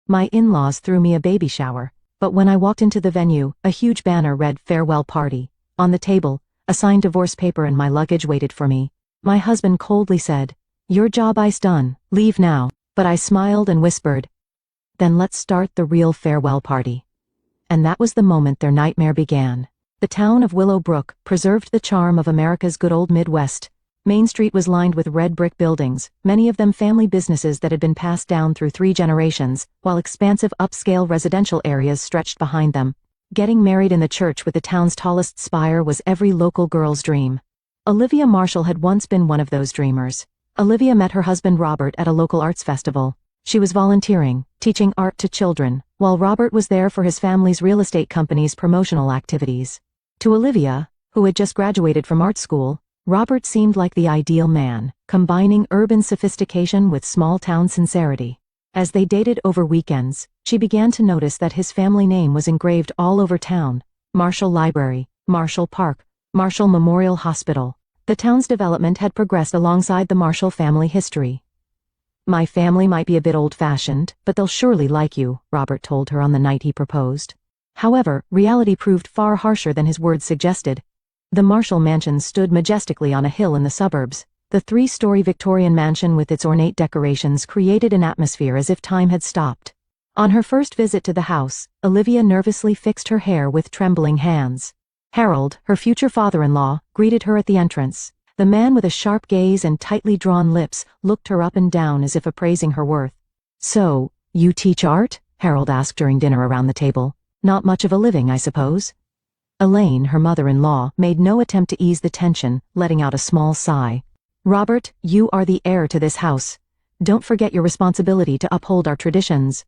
My in-laws threw me a baby shower, but when I walked into the venue, a huge banner read farewell party. On the table, a signed divorce paper and my luggage waited for me. My husband coldly said, "Your job is done, leave now," but I smiled and whispered, "Then let's start the real farewell party." And that was the moment their nightmare began. The town of Willow Brook preserved the charm of America's good old Midwest. Main Street was lined with red brick buildings, many of them family businesses that had been passed down through 3 generations, while expansive upscale residential areas stretched behind them. Getting married in the church with the town's tallest spire was every local girl's dream. Olivia Marshall had once been one of those dreamers. Olivia met her husband Robert at a local arts festival. She was volunteering, teaching art to children, while Robert was there for his family's real estate company's promotional activities. To Olivia, who had just graduated from art school, Robert seemed like the ideal man, combining urban sophistication with small-town sincerity. As they dated over weekends, she began to notice that his family name was engraved all over town: Marshall Library, Marshall Park, Marshall Memorial Hospital. The town's development had progressed alongside the Marshall family history. "My family might be a bit old-fashioned, but they'll surely like you," Robert told her on the night he proposed. However, reality proved far harsher than his words suggested. The Marshall mansion stood majestically on a hill in the suburbs. The 3-story Victorian mansion with its ornate decorations created an atmosphere as if time had stopped. On her first visit to the house, Olivia nervously fixed her hair with trembling hands. Harold, her future father-in-law, greeted her at the entrance. The man with a sharp gaze and tightly drawn lips looked her up and down as if appraising her worth. "So, you teach art?" Harold asked during dinner around the table. "Not much of a living, I suppose?" Elaine, her mother-in-law, made no attempt to ease the tension, letting out a small sigh. "Robert, you are the heir to this house. Don't forget your responsibility to uphold our traditions."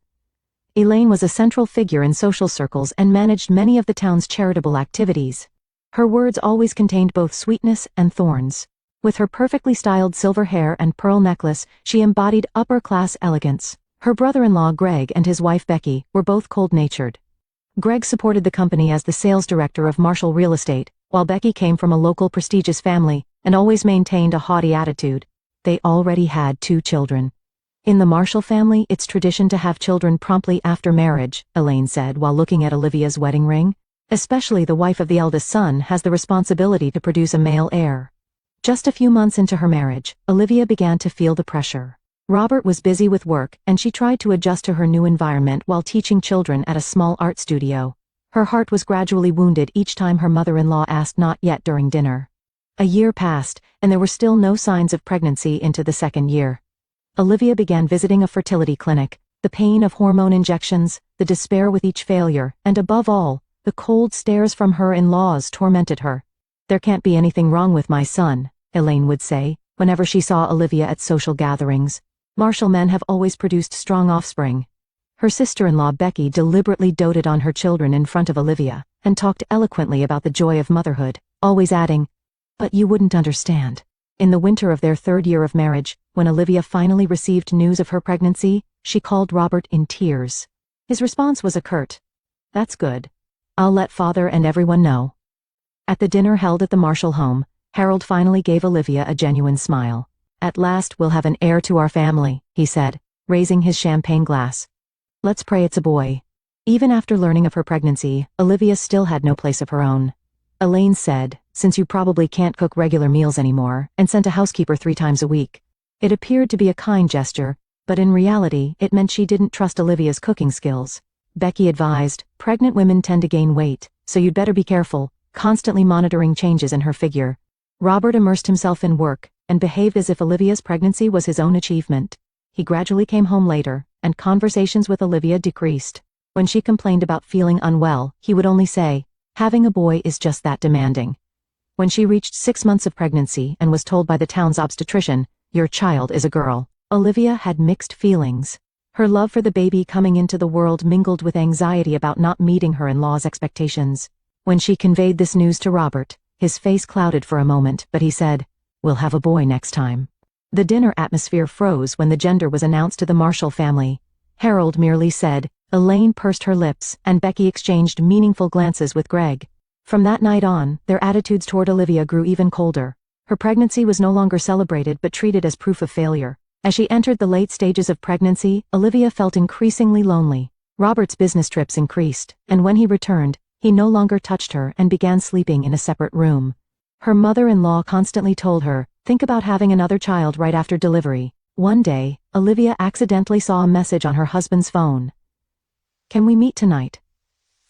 Elaine was a central figure in social circles and managed many of the town's charitable activities. Her words always contained both sweetness and thorns. With her perfectly styled silver hair and pearl necklace, she embodied upper-class elegance. Her brother-in-law Greg and his wife Becky were both cold-natured. Greg supported the company as the sales director of Marshall Real Estate, while Becky came from a local prestigious family and always maintained a haughty attitude. They already had 2 children. "In the Marshall family, it's tradition to have children promptly after marriage," Elaine said while looking at Olivia's wedding ring. "Especially the wife of the eldest son has the responsibility to produce a male heir." Just a few months into her marriage, Olivia began to feel the pressure. Robert was busy with work, and she tried to adjust to her new environment while teaching children at a small art studio. Her heart was gradually wounded each time her mother-in-law asked not yet during dinner. A year passed, and there were still no signs of pregnancy into the 2nd year. Olivia began visiting a fertility clinic. The pain of hormone injections, the despair with each failure, and above all, the cold stares from her in-laws tormented her. "There can't be anything wrong with my son," Elaine would say, whenever she saw Olivia at social gatherings. "Marshall men have always produced strong offspring." Her sister-in-law Becky deliberately doted on her children in front of Olivia, and talked eloquently about the joy of motherhood, always adding, "But you wouldn't understand." In the winter of their 3rd year of marriage, when Olivia finally received news of her pregnancy, she called Robert in tears. His response was a curt, "That's good. I'll let father and everyone know." At the dinner held at the Marshall home, Harold finally gave Olivia a genuine smile. "At last we'll have an heir to our family," he said, raising his champagne glass. "Let's pray it's a boy." Even after learning of her pregnancy, Olivia still had no place of her own. Elaine said, "Since you probably can't cook regular meals anymore," and sent a housekeeper 3 times a week. It appeared to be a kind gesture, but in reality it meant she didn't trust Olivia's cooking skills. Becky advised, "Pregnant women tend to gain weight, so you'd better be careful," constantly monitoring changes in her figure. Robert immersed himself in work, and behaved as if Olivia's pregnancy was his own achievement. He gradually came home later, and conversations with Olivia decreased. When she complained about feeling unwell, he would only say, "Having a boy is just that demanding." When she reached 6 months of pregnancy and was told by the town's obstetrician, "Your child is a girl," Olivia had mixed feelings. Her love for the baby coming into the world mingled with anxiety about not meeting her in-laws' expectations. When she conveyed this news to Robert, his face clouded for a moment, but he said, "We'll have a boy next time." The dinner atmosphere froze when the gender was announced to the Marshall family. Harold merely said, Elaine pursed her lips, and Becky exchanged meaningful glances with Greg. From that night on, their attitudes toward Olivia grew even colder. Her pregnancy was no longer celebrated but treated as proof of failure. As she entered the late stages of pregnancy, Olivia felt increasingly lonely. Robert's business trips increased, and when he returned, he no longer touched her and began sleeping in a separate room. Her mother-in-law constantly told her, think about having another child right after delivery. One day, Olivia accidentally saw a message on her husband's phone. Can we meet tonight?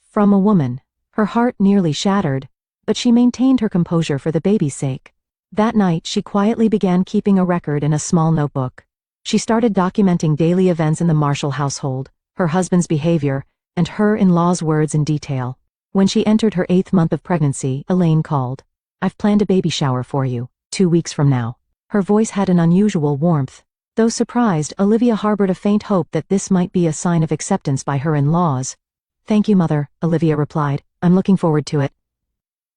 From a woman. Her heart nearly shattered, but she maintained her composure for the baby's sake. That night she quietly began keeping a record in a small notebook. She started documenting daily events in the Marshall household, her husband's behavior, and her in-law's words in detail. When she entered her 8th month of pregnancy, Elaine called. I've planned a baby shower for you, 2 weeks from now. Her voice had an unusual warmth. Though surprised, Olivia harbored a faint hope that this might be a sign of acceptance by her in-laws. Thank you, Mother, Olivia replied. I'm looking forward to it.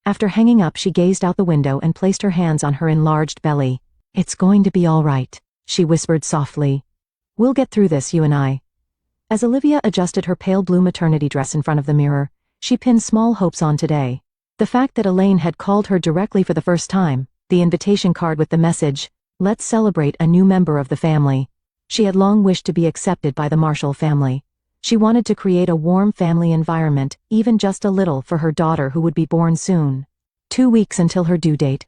After hanging up, she gazed out the window and placed her hands on her enlarged belly. It's going to be all right, she whispered softly. We'll get through this, you and I. As Olivia adjusted her pale blue maternity dress in front of the mirror, she pinned small hopes on today. The fact that Elaine had called her directly for the first time, the invitation card with the message, let's celebrate a new member of the family. She had long wished to be accepted by the Marshall family. She wanted to create a warm family environment, even just a little, for her daughter who would be born soon. 2 weeks until her due date.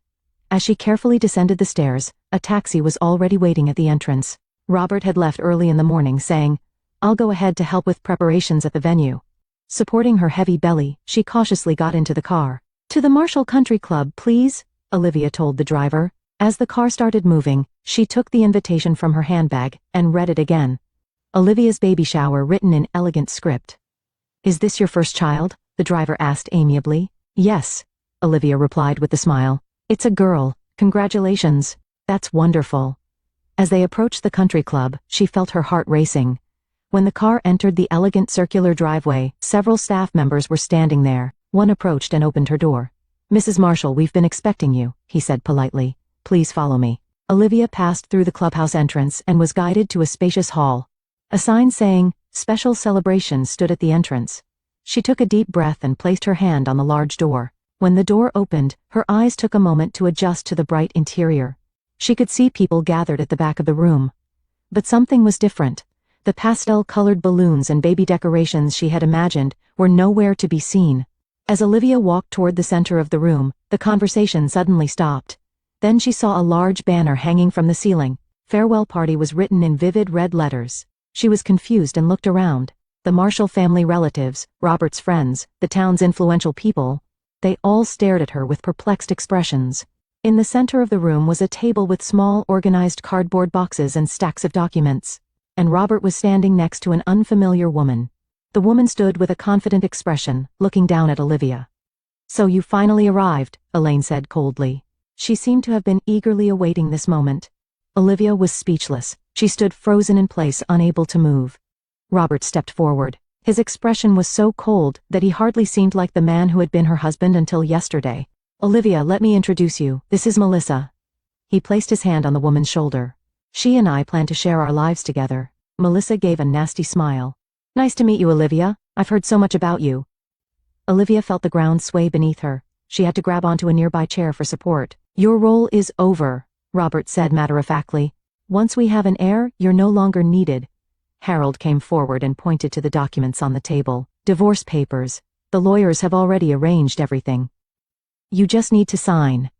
As she carefully descended the stairs, a taxi was already waiting at the entrance. Robert had left early in the morning, saying, I'll go ahead to help with preparations at the venue. Supporting her heavy belly, she cautiously got into the car. To the Marshall Country Club, please, Olivia told the driver. As the car started moving, she took the invitation from her handbag and read it again. Olivia's baby shower, written in elegant script. Is this your first child? The driver asked amiably. Yes, Olivia replied with a smile. It's a girl. Congratulations. That's wonderful. As they approached the country club, she felt her heart racing. When the car entered the elegant circular driveway, several staff members were standing there. One approached and opened her door. Mrs. Marshall, we've been expecting you, he said politely. Please follow me. Olivia passed through the clubhouse entrance and was guided to a spacious hall. A sign saying, Special Celebration, stood at the entrance. She took a deep breath and placed her hand on the large door. When the door opened, her eyes took a moment to adjust to the bright interior. She could see people gathered at the back of the room. But something was different. The pastel-colored balloons and baby decorations she had imagined were nowhere to be seen. As Olivia walked toward the center of the room, the conversation suddenly stopped. Then she saw a large banner hanging from the ceiling. Farewell Party was written in vivid red letters. She was confused and looked around. The Marshall family relatives, Robert's friends, the town's influential people, they all stared at her with perplexed expressions. In the center of the room was a table with small, organized cardboard boxes and stacks of documents. And Robert was standing next to an unfamiliar woman. The woman stood with a confident expression, looking down at Olivia. So you finally arrived, Elaine said coldly. She seemed to have been eagerly awaiting this moment. Olivia was speechless. She stood frozen in place, unable to move. Robert stepped forward. His expression was so cold that he hardly seemed like the man who had been her husband until yesterday. Olivia, let me introduce you. This is Melissa. He placed his hand on the woman's shoulder. She and I plan to share our lives together. Melissa gave a nasty smile. Nice to meet you, Olivia. I've heard so much about you. Olivia felt the ground sway beneath her. She had to grab onto a nearby chair for support. Your role is over, Robert said matter-of-factly. Once we have an heir, you're no longer needed. Harold came forward and pointed to the documents on the table. Divorce papers. The lawyers have already arranged everything. You just need to sign.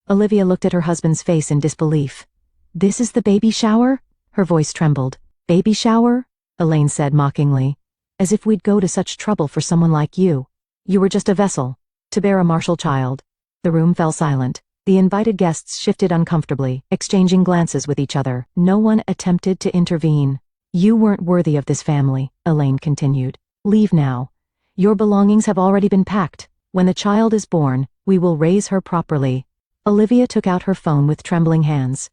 Olivia looked at her husband's face in disbelief. This is the baby shower? Her voice trembled. Baby shower? Elaine said mockingly. As if we'd go to such trouble for someone like you. You were just a vessel to bear a Marshall child. The room fell silent. The invited guests shifted uncomfortably, exchanging glances with each other. No one attempted to intervene. You weren't worthy of this family, Elaine continued. Leave now. Your belongings have already been packed. When the child is born, we will raise her properly. Olivia took out her phone with trembling hands.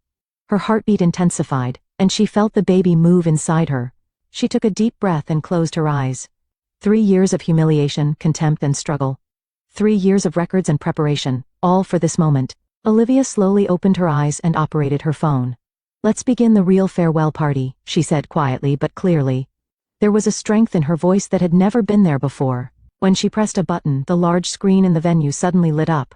Her heartbeat intensified, and she felt the baby move inside her. She took a deep breath and closed her eyes. 3 years of humiliation, contempt, and struggle. 3 years of records and preparation, all for this moment. Olivia slowly opened her eyes and operated her phone. Let's begin the real farewell party, she said quietly but clearly. There was a strength in her voice that had never been there before. When she pressed a button, the large screen in the venue suddenly lit up.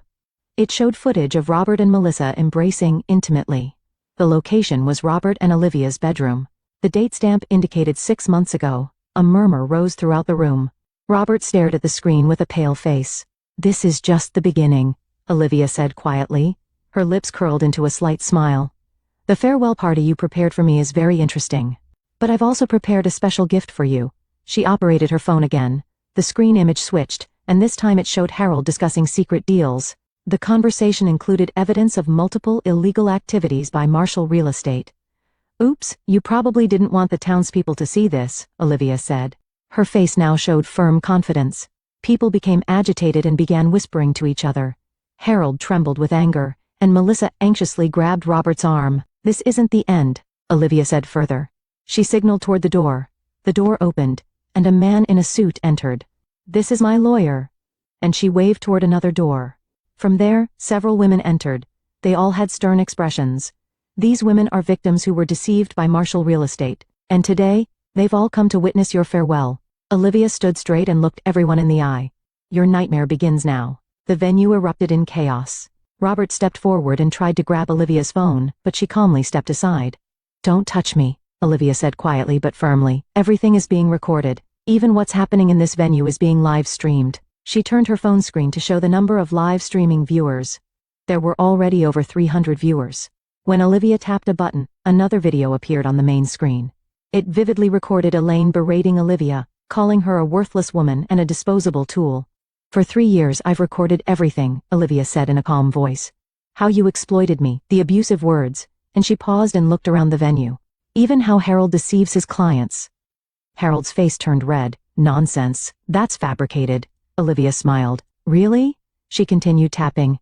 It showed footage of Robert and Melissa embracing intimately. The location was Robert and Olivia's bedroom. The date stamp indicated 6 months ago. A murmur rose throughout the room. Robert stared at the screen with a pale face. "This is just the beginning," Olivia said quietly. Her lips curled into a slight smile. "The farewell party you prepared for me is very interesting. But I've also prepared a special gift for you." She operated her phone again. The screen image switched, and this time it showed Harold discussing secret deals. The conversation included evidence of multiple illegal activities by Marshall Real Estate. "Oops, you probably didn't want the townspeople to see this," Olivia said. Her face now showed firm confidence. People became agitated and began whispering to each other. Harold trembled with anger, and Melissa anxiously grabbed Robert's arm. "This isn't the end," Olivia said further. She signaled toward the door. The door opened, and a man in a suit entered. "This is my lawyer," and she waved toward another door. From there, several women entered. They all had stern expressions. "These women are victims who were deceived by Marshall Real Estate, and today, they've all come to witness your farewell." Olivia stood straight and looked everyone in the eye. "Your nightmare begins now." The venue erupted in chaos. Robert stepped forward and tried to grab Olivia's phone, but she calmly stepped aside. "Don't touch me," Olivia said quietly but firmly. "Everything is being recorded. Even what's happening in this venue is being live-streamed." She turned her phone screen to show the number of live-streaming viewers. There were already over 300 viewers. When Olivia tapped a button, another video appeared on the main screen. It vividly recorded Elaine berating Olivia, calling her a worthless woman and a disposable tool. "For 3 years I've recorded everything," Olivia said in a calm voice. "How you exploited me, the abusive words," and she paused and looked around the venue. "Even how Harold deceives his clients." Harold's face turned red. "Nonsense. That's fabricated." Olivia smiled. "Really?" She continued tapping.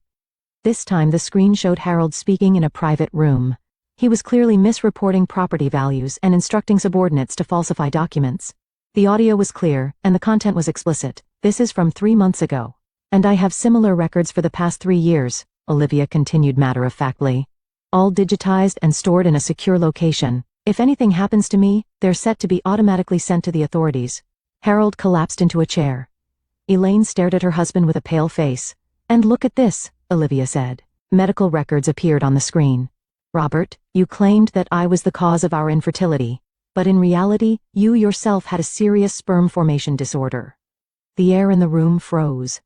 This time the screen showed Harold speaking in a private room. He was clearly misreporting property values and instructing subordinates to falsify documents. The audio was clear, and the content was explicit. "This is from 3 months ago. And I have similar records for the past 3 years, Olivia continued matter-of-factly. "All digitized and stored in a secure location. If anything happens to me, they're set to be automatically sent to the authorities." Harold collapsed into a chair. Elaine stared at her husband with a pale face. "And look at this," Olivia said. Medical records appeared on the screen. "Robert, you claimed that I was the cause of our infertility. But in reality, you yourself had a serious sperm formation disorder." The air in the room froze.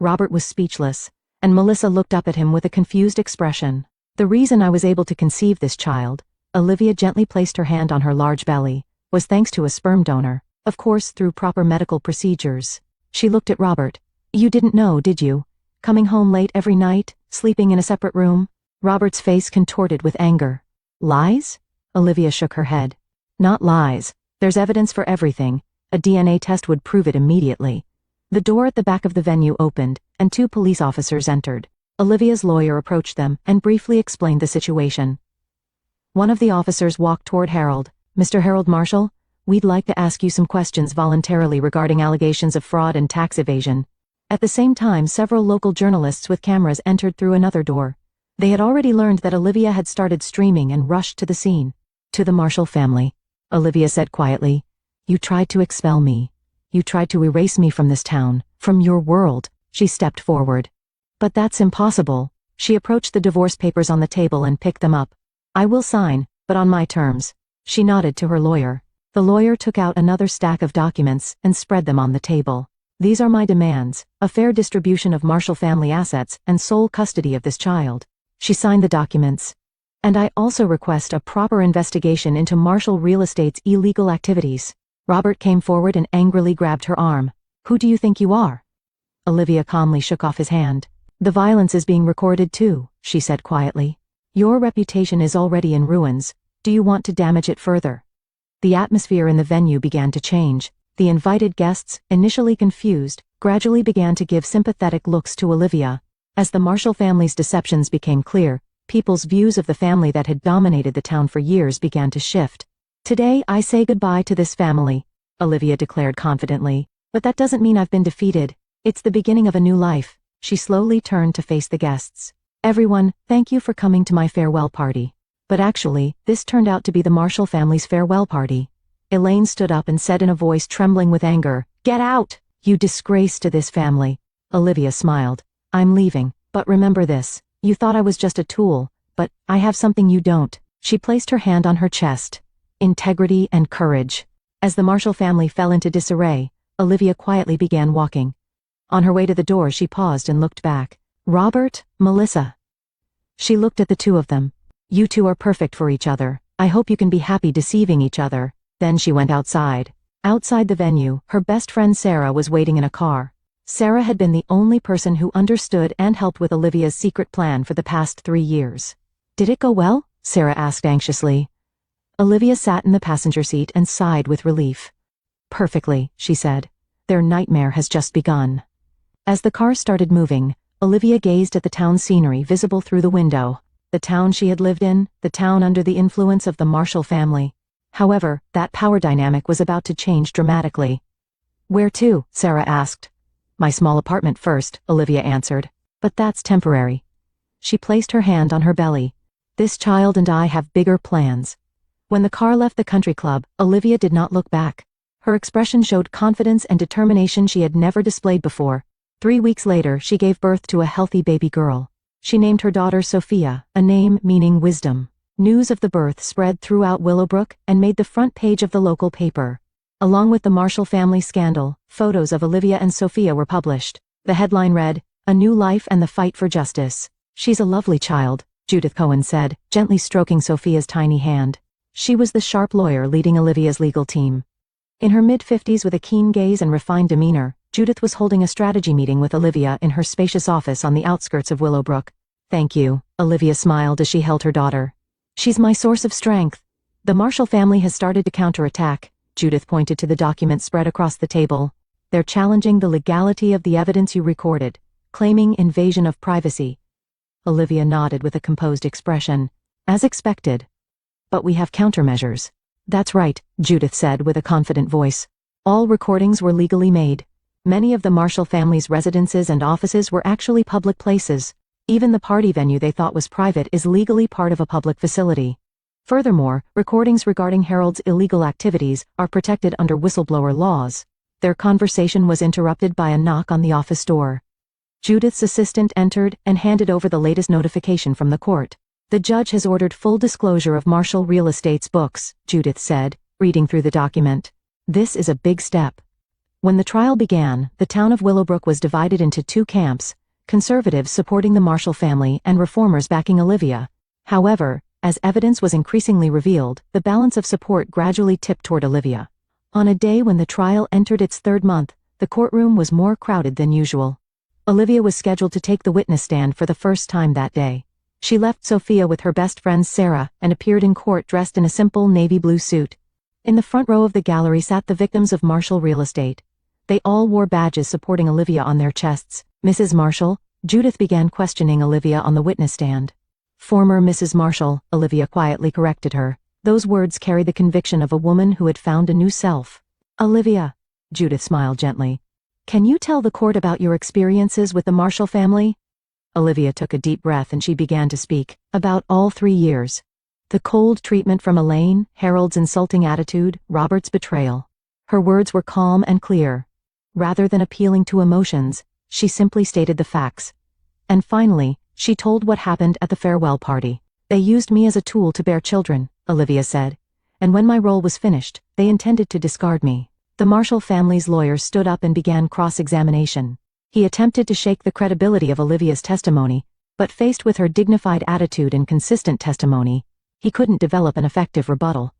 Robert was speechless, and Melissa looked up at him with a confused expression. "The reason I was able to conceive this child," Olivia gently placed her hand on her large belly, "was thanks to a sperm donor, of course through proper medical procedures." She looked at Robert. "You didn't know, did you? Coming home late every night, sleeping in a separate room?" Robert's face contorted with anger. "Lies?" Olivia shook her head. "Not lies. There's evidence for everything. A DNA test would prove it immediately." The door at the back of the venue opened, and 2 police officers entered. Olivia's lawyer approached them and briefly explained the situation. One of the officers walked toward Harold. "Mr. Harold Marshall, we'd like to ask you some questions voluntarily regarding allegations of fraud and tax evasion." At the same time, several local journalists with cameras entered through another door. They had already learned that Olivia had started streaming and rushed to the scene. "To the Marshall family," Olivia said quietly. "You tried to expel me. You tried to erase me from this town, from your world." She stepped forward. "But that's impossible." She approached the divorce papers on the table and picked them up. "I will sign, but on my terms." She nodded to her lawyer. The lawyer took out another stack of documents and spread them on the table. "These are my demands: a fair distribution of Marshall family assets and sole custody of this child." She signed the documents. "And I also request a proper investigation into Marshall Real Estate's illegal activities." Robert came forward and angrily grabbed her arm. "Who do you think you are?" Olivia calmly shook off his hand. "The violence is being recorded too," she said quietly. "Your reputation is already in ruins. Do you want to damage it further?" The atmosphere in the venue began to change. The invited guests, initially confused, gradually began to give sympathetic looks to Olivia. As the Marshall family's deceptions became clear, people's views of the family that had dominated the town for years began to shift. "Today I say goodbye to this family," Olivia declared confidently. "But that doesn't mean I've been defeated. It's the beginning of a new life." She slowly turned to face the guests. "Everyone, thank you for coming to my farewell party." But actually, this turned out to be the Marshall family's farewell party. Elaine stood up and said in a voice trembling with anger, "Get out! You disgrace to this family." Olivia smiled. "I'm leaving, but remember this. You thought I was just a tool, but I have something you don't." She placed her hand on her chest. Integrity and courage. As the Marshall family fell into disarray, Olivia quietly began walking. On her way to the door she paused and looked back. Robert, Melissa. She looked at the two of them. You two are perfect for each other. I hope you can be happy deceiving each other. Then she went outside. Outside the venue, her best friend Sarah was waiting in a car. Sarah had been the only person who understood and helped with Olivia's secret plan for the past 3 years. Did it go well? Sarah asked anxiously. Olivia sat in the passenger seat and sighed with relief. Perfectly, she said. Their nightmare has just begun. As the car started moving, Olivia gazed at the town scenery visible through the window. The town she had lived in, the town under the influence of the Marshall family. However, that power dynamic was about to change dramatically. Where to? Sarah asked. My small apartment first, Olivia answered. But that's temporary. She placed her hand on her belly. This child and I have bigger plans. When the car left the country club, Olivia did not look back. Her expression showed confidence and determination she had never displayed before. 3 weeks later, she gave birth to a healthy baby girl. She named her daughter Sophia, a name meaning wisdom. News of the birth spread throughout Willow Brook and made the front page of the local paper. Along with the Marshall family scandal, photos of Olivia and Sophia were published. The headline read, A New Life and the Fight for Justice. She's a lovely child, Judith Cohen said, gently stroking Sophia's tiny hand. She was the sharp lawyer leading Olivia's legal team. In her mid-50s with a keen gaze and refined demeanor, Judith was holding a strategy meeting with Olivia in her spacious office on the outskirts of Willow Brook. Thank you, Olivia smiled as she held her daughter. She's my source of strength. The Marshall family has started to counterattack. Judith pointed to the documents spread across the table. They're challenging the legality of the evidence you recorded, claiming invasion of privacy. Olivia nodded with a composed expression. As expected. But we have countermeasures. That's right, Judith said with a confident voice. All recordings were legally made. Many of the Marshall family's residences and offices were actually public places. Even the party venue they thought was private is legally part of a public facility. Furthermore, recordings regarding Harold's illegal activities are protected under whistleblower laws. Their conversation was interrupted by a knock on the office door. Judith's assistant entered and handed over the latest notification from the court. The judge has ordered full disclosure of Marshall Real Estate's books, Judith said, reading through the document. This is a big step. When the trial began, the town of Willowbrook was divided into 2 camps, conservatives supporting the Marshall family and reformers backing Olivia. However, as evidence was increasingly revealed, the balance of support gradually tipped toward Olivia. On a day when the trial entered its 3rd month, the courtroom was more crowded than usual. Olivia was scheduled to take the witness stand for the first time that day. She left Sophia with her best friend Sarah and appeared in court dressed in a simple navy blue suit. In the front row of the gallery sat the victims of Marshall Real Estate. They all wore badges supporting Olivia on their chests. Mrs. Marshall, Judith began questioning Olivia on the witness stand. Former Mrs. Marshall, Olivia quietly corrected her. Those words carried the conviction of a woman who had found a new self. Olivia, Judith smiled gently. Can you tell the court about your experiences with the Marshall family? Olivia took a deep breath and she began to speak, about all 3 years. The cold treatment from Elaine, Harold's insulting attitude, Robert's betrayal. Her words were calm and clear. Rather than appealing to emotions, she simply stated the facts. And finally, she told what happened at the farewell party. They used me as a tool to bear children, Olivia said. And when my role was finished, they intended to discard me. The Marshall family's lawyer stood up and began cross-examination. He attempted to shake the credibility of Olivia's testimony, but faced with her dignified attitude and consistent testimony, he couldn't develop an effective rebuttal.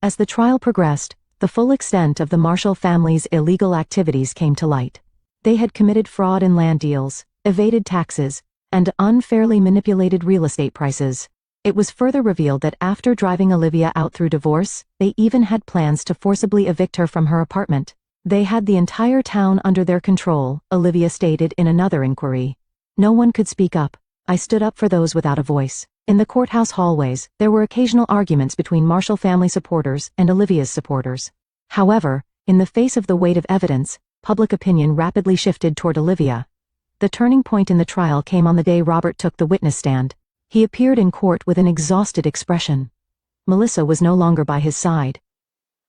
As the trial progressed, the full extent of the Marshall family's illegal activities came to light. They had committed fraud in land deals, evaded taxes, and unfairly manipulated real estate prices. It was further revealed that after driving Olivia out through divorce, they even had plans to forcibly evict her from her apartment. They had the entire town under their control, Olivia stated in another inquiry. No one could speak up. I stood up for those without a voice. In the courthouse hallways, there were occasional arguments between Marshall family supporters and Olivia's supporters. However, in the face of the weight of evidence, public opinion rapidly shifted toward Olivia. The turning point in the trial came on the day Robert took the witness stand. He appeared in court with an exhausted expression. Melissa was no longer by his side.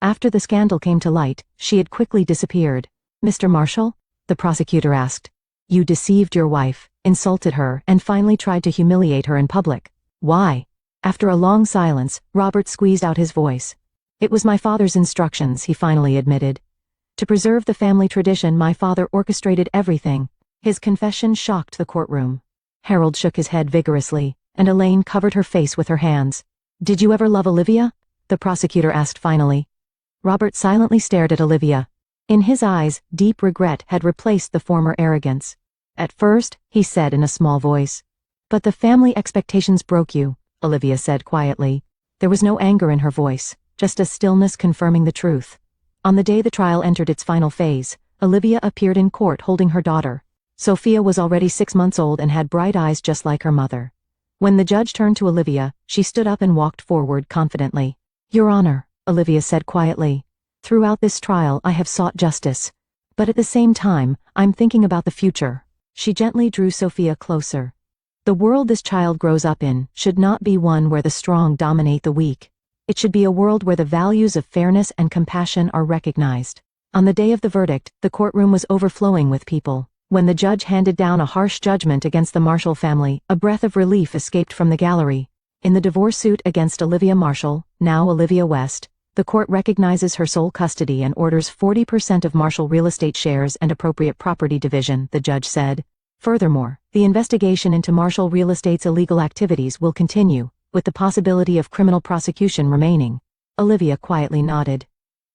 After the scandal came to light, she had quickly disappeared. Mr. Marshall? The prosecutor asked. You deceived your wife, insulted her, and finally tried to humiliate her in public. Why? After a long silence, Robert squeezed out his voice. It was my father's instructions, he finally admitted. To preserve the family tradition, my father orchestrated everything. His confession shocked the courtroom. Harold shook his head vigorously, and Elaine covered her face with her hands. Did you ever love Olivia? The prosecutor asked finally. Robert silently stared at Olivia. In his eyes, deep regret had replaced the former arrogance. At first, he said in a small voice. But the family expectations broke you, Olivia said quietly. There was no anger in her voice, just a stillness confirming the truth. On the day the trial entered its final phase, Olivia appeared in court holding her daughter. Sophia was already 6 months old and had bright eyes just like her mother. When the judge turned to Olivia, she stood up and walked forward confidently. Your Honor, Olivia said quietly. Throughout this trial I have sought justice. But at the same time, I'm thinking about the future. She gently drew Sophia closer. The world this child grows up in should not be one where the strong dominate the weak. It should be a world where the values of fairness and compassion are recognized. On the day of the verdict, the courtroom was overflowing with people. When the judge handed down a harsh judgment against the Marshall family, a breath of relief escaped from the gallery. In the divorce suit against Olivia Marshall, now Olivia West, the court recognizes her sole custody and orders 40% of Marshall real estate shares and appropriate property division, the judge said. Furthermore, the investigation into Marshall Real Estate's illegal activities will continue, with the possibility of criminal prosecution remaining. Olivia quietly nodded.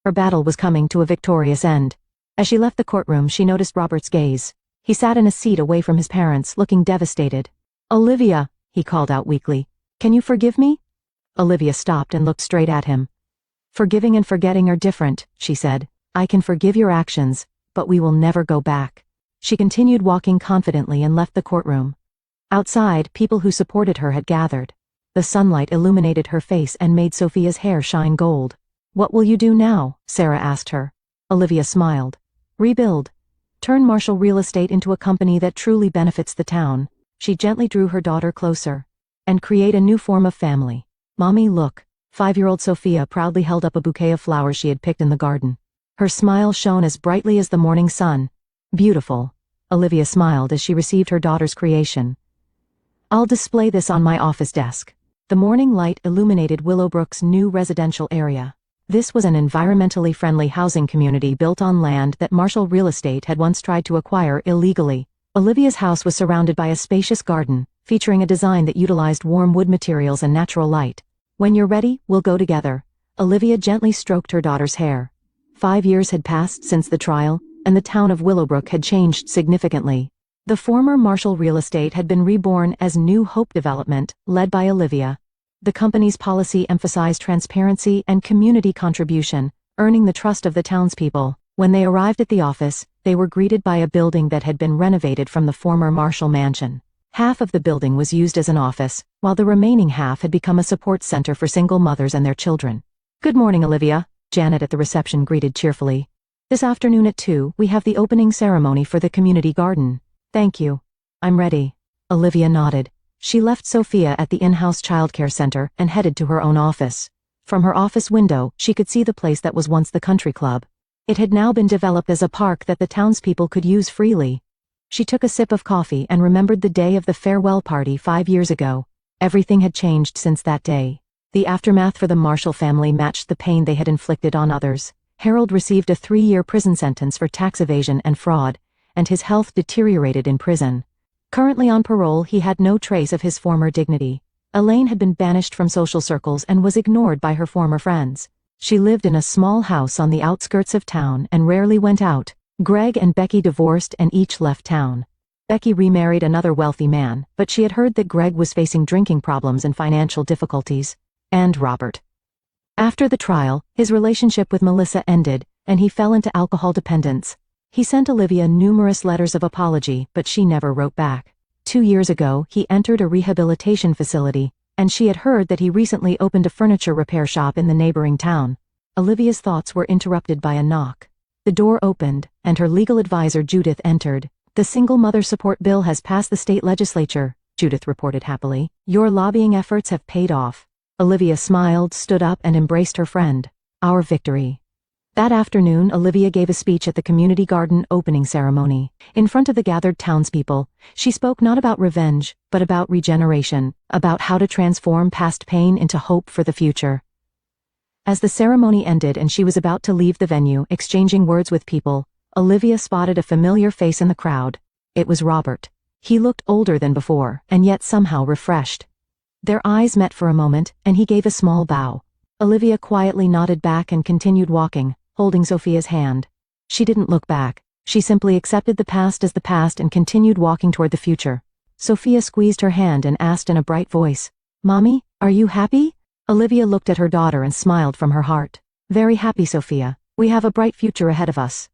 Her battle was coming to a victorious end. As she left the courtroom, she noticed Robert's gaze. He sat in a seat away from his parents, looking devastated. Olivia, he called out weakly, can you forgive me? Olivia stopped and looked straight at him. Forgiving and forgetting are different, she said. I can forgive your actions, but we will never go back. She continued walking confidently and left the courtroom. Outside, people who supported her had gathered. The sunlight illuminated her face and made Sophia's hair shine gold. What will you do now? Sarah asked her. Olivia smiled. Rebuild. Turn Marshall Real Estate into a company that truly benefits the town. She gently drew her daughter closer. And create a new form of family. Mommy, look. 5-year-old Sophia proudly held up a bouquet of flowers she had picked in the garden. Her smile shone as brightly as the morning sun. Beautiful. Olivia smiled as she received her daughter's creation. I'll display this on my office desk. The morning light illuminated Willow Brook's new residential area. This was an environmentally friendly housing community built on land that Marshall Real Estate had once tried to acquire illegally. Olivia's house was surrounded by a spacious garden, featuring a design that utilized warm wood materials and natural light. When you're ready, we'll go together. Olivia gently stroked her daughter's hair. 5 years had passed since the trial, and the town of Willow Brook had changed significantly. The former Marshall Real Estate had been reborn as New Hope Development, led by Olivia. The company's policy emphasized transparency and community contribution, earning the trust of the townspeople. When they arrived at the office, they were greeted by a building that had been renovated from the former Marshall mansion. Half of the building was used as an office, while the remaining half had become a support center for single mothers and their children. Good morning, Olivia, Janet at the reception greeted cheerfully. This afternoon at 2, we have the opening ceremony for the community garden. Thank you. I'm ready. Olivia nodded. She left Sophia at the in-house childcare center and headed to her own office. From her office window, she could see the place that was once the country club. It had now been developed as a park that the townspeople could use freely. She took a sip of coffee and remembered the day of the farewell party 5 years ago. Everything had changed since that day. The aftermath for the Marshall family matched the pain they had inflicted on others. Harold received a 3-year prison sentence for tax evasion and fraud, and his health deteriorated in prison. Currently on parole, he had no trace of his former dignity. Elaine had been banished from social circles and was ignored by her former friends. She lived in a small house on the outskirts of town and rarely went out. Greg and Becky divorced and each left town. Becky remarried another wealthy man, but she had heard that Greg was facing drinking problems and financial difficulties. And Robert. After the trial, his relationship with Melissa ended, and he fell into alcohol dependence. He sent Olivia numerous letters of apology, but she never wrote back. 2 years ago, he entered a rehabilitation facility, and she had heard that he recently opened a furniture repair shop in the neighboring town. Olivia's thoughts were interrupted by a knock. The door opened, and her legal advisor Judith entered. The single mother support bill has passed the state legislature, Judith reported happily. Your lobbying efforts have paid off. Olivia smiled, stood up, and embraced her friend. Our victory. That afternoon, Olivia gave a speech at the community garden opening ceremony. In front of the gathered townspeople, she spoke not about revenge, but about regeneration, about how to transform past pain into hope for the future. As the ceremony ended and she was about to leave the venue, exchanging words with people, Olivia spotted a familiar face in the crowd. It was Robert. He looked older than before, and yet somehow refreshed. Their eyes met for a moment, and he gave a small bow. Olivia quietly nodded back and continued walking, holding Sophia's hand. She didn't look back. She simply accepted the past as the past and continued walking toward the future. Sophia squeezed her hand and asked in a bright voice, "Mommy, are you happy?" Olivia looked at her daughter and smiled from her heart. "Very happy, Sophia. We have a bright future ahead of us."